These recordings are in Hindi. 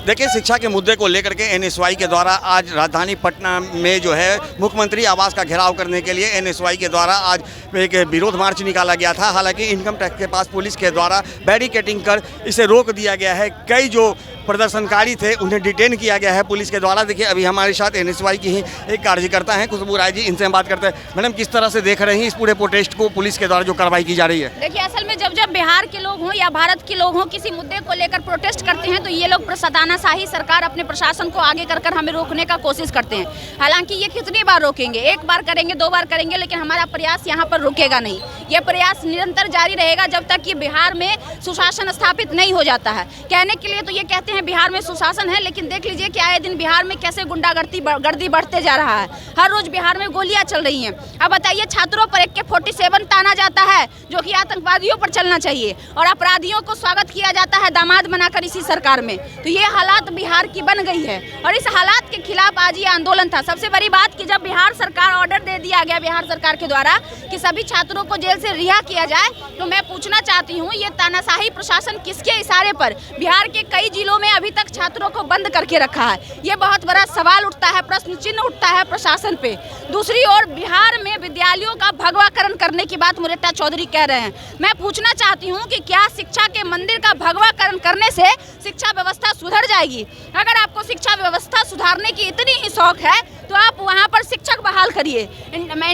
देखिए, शिक्षा के मुद्दे को लेकर के एनएसयूआई के द्वारा आज राजधानी पटना में जो है मुख्यमंत्री आवास का घेराव करने के लिए एनएसयूआई के द्वारा आज एक विरोध मार्च निकाला गया था। हालांकि इनकम टैक्स के पास पुलिस के द्वारा बैरिकेडिंग कर इसे रोक दिया गया है। कई जो प्रदर्शनकारी थे उन्हें डिटेन किया गया है पुलिस के द्वारा। देखिए, अभी हमारे साथ एनएसयूआई की ही एक कार्यकर्ता हैं, खुशबू राय जी, इनसे हम बात करते हैं। मैडम, किस तरह से देख रही हैं इस पूरे प्रोटेस्ट को, पुलिस के द्वारा जो कार्रवाई की जा रही है? देखिए, असल में जब बिहार के लोग हों या भारत के लोग हों किसी मुद्दे को लेकर प्रोटेस्ट करते हैं तो ये लोग तानाशाही सरकार अपने प्रशासन को आगे कर हमें रोकने का कोशिश करते हैं। हालांकि ये कितनी बार रोकेंगे, एक बार करेंगे, दो बार करेंगे, लेकिन हमारा प्रयास यहाँ पर रुकेगा नहीं। ये प्रयास निरंतर जारी रहेगा जब तक कि बिहार में सुशासन स्थापित नहीं हो जाता है। कहने के लिए तो ये कहते हैं बिहार में सुशासन है, लेकिन देख लीजिए कि आए दिन बिहार में कैसे गुंडागर्दी बढ़ते जा रहा है। हर रोज बिहार में गोलियां चल रही हैं। अब बताइए, छात्रों पर AK-47 ताना जाता है जो कि आतंकवादियों पर चलना चाहिए, और अपराधियों को स्वागत किया जाता है दामाद बनाकर इसी सरकार में। तो ये हालात बिहार की बन गई है और इस हालात के खिलाफ आज ये आंदोलन था। सबसे बड़ी बात कि जब बिहार सरकार ऑर्डर दे दिया गया बिहार सरकार के द्वारा कि सभी छात्रों को जेल से रिहा किया जाए, तो मैं पूछना चाहती हूँ, ये तानाशाही प्रशासन किसके इशारे पर बिहार के कई जिलों में अभी तक छात्रों को बंद करके रखा है? ये बहुत बड़ा सवाल उठता है, प्रश्न चिन्ह उठता है प्रशासन पे। दूसरी ओर बिहार में विद्यालयों का भगवाकरण करने की बात मुरेट्टा चौधरी कह रहे हैं। मैं पूछना चाहती हूँ कि क्या शिक्षा के मंदिर का भगवाकरण करने से शिक्षा व्यवस्था सुधर जाएगी? अगर आपको शिक्षा व्यवस्था सुधारने की इतनी ही शौक है तो आप वहाँ पर शिक्षक बहाल करिए,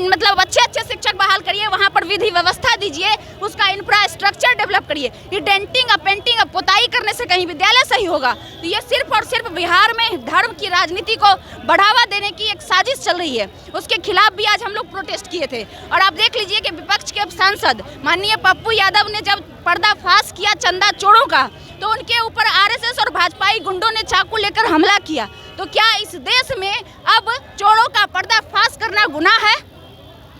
मतलब अच्छे शिक्षक बहाल करिए, वहाँ पर विधि व्यवस्था दीजिए, उसका इंफ्रास्ट्रक्चर डेवलप करिए। ये डेंटिंग पेंटिंग पोताई करने से कहीं विद्यालय सही होगा? तो ये सिर्फ और सिर्फ बिहार में धर्म की राजनीति को बढ़ावा देने की एक साजिश चल रही है। उसके खिलाफ भी आज हम लोग प्रोटेस्ट किए थे। और आप देख लीजिए कि विपक्ष के सांसद माननीय पप्पू यादव ने जब पर्दाफाश किया चंदा चोरों का, तो उनके ऊपर RSS और भाजपाई गुंडों ने चाकू लेकर हमला किया। तो क्या इस देश में अब चोरों का पर्दाफाश करना गुनाह है?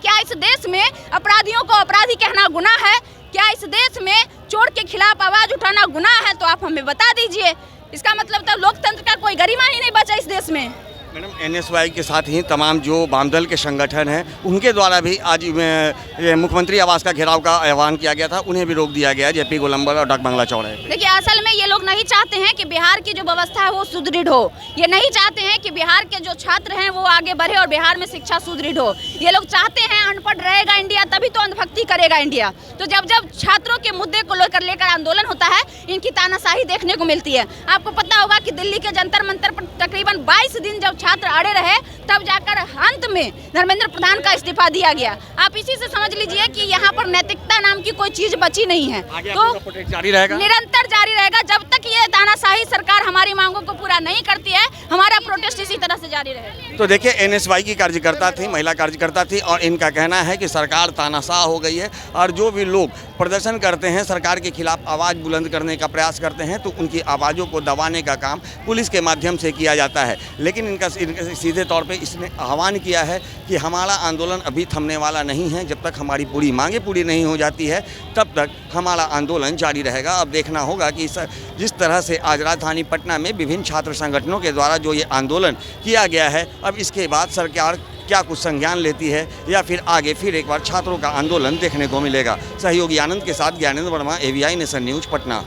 क्या इस देश में अपराधियों को अपराधी कहना गुनाह है? क्या इस देश में चोर के खिलाफ आवाज उठाना गुनाह है? तो आप हमें बता दीजिए। इसका मतलब तो लोकतंत्र का कोई गरिमा ही नहीं बचा इस देश में। मैडम, एनएसयूआई के साथ ही तमाम जो वामदल के संगठन हैं उनके द्वारा भी आज मुख्यमंत्री आवास का घेराव का आह्वान किया गया था, उन्हें भी रोक दिया गया है JP गोलंबर और डाक बंगला चौराहे। देखिए, असल में ये लोग नहीं चाहते हैं कि बिहार की जो व्यवस्था है वो सुदृढ़ हो। ये नहीं चाहते हैं कि बिहार के जो छात्र हैं वो आगे बढ़े और बिहार में शिक्षा सुदृढ़ हो। ये लोग चाहते हैं अनपढ़ रहेगा इंडिया तभी तो अंधभक्ति करेगा इंडिया। तो जब जब छात्रों के मुद्दे को लेकर आंदोलन होता है, इनकी तानाशाही देखने को मिलती है। आपको पता होगा कि दिल्ली के जंतर मंतर पर तकरीबन 22 दिन जब छात्र अड़े रहे, तब जाकर अंत में धर्मेंद्र प्रधान का इस्तीफा दिया गया। आप इसी से समझ लीजिए कि यहाँ पर नैतिकता नाम की कोई चीज बची नहीं है। तो जारी रहेगा, निरंतर जारी रहेगा जब तक ये तानाशाही सरकार हमारी मांगों को पूरा नहीं करती है। हमारा प्रोटेस्ट इसी तरह से जारी रहेगा। तो देखिए, एनएसयूआई की कार्यकर्ता थी, महिला कार्यकर्ता थी, और इनका कहना है कि सरकार तानाशाह हो गई है और जो भी लोग प्रदर्शन करते हैं, सरकार के खिलाफ आवाज़ बुलंद करने का प्रयास करते हैं, तो उनकी आवाज़ों को दबाने का काम पुलिस के माध्यम से किया जाता है। लेकिन इनका सीधे तौर पे इसने आह्वान किया है कि हमारा आंदोलन अभी थमने वाला नहीं है। जब तक हमारी पूरी मांगें पूरी नहीं हो जाती है तब तक हमारा आंदोलन जारी रहेगा। अब देखना होगा कि जिस तरह से आज राजधानी पटना में विभिन्न छात्र संगठनों के द्वारा जो ये आंदोलन किया गया है, अब इसके बाद सरकार क्या कुछ संज्ञान लेती है या फिर आगे फिर एक बार छात्रों का आंदोलन देखने को मिलेगा। सहयोगी आनंद के साथ Gyanendra Verma, AVI nation news, Patna.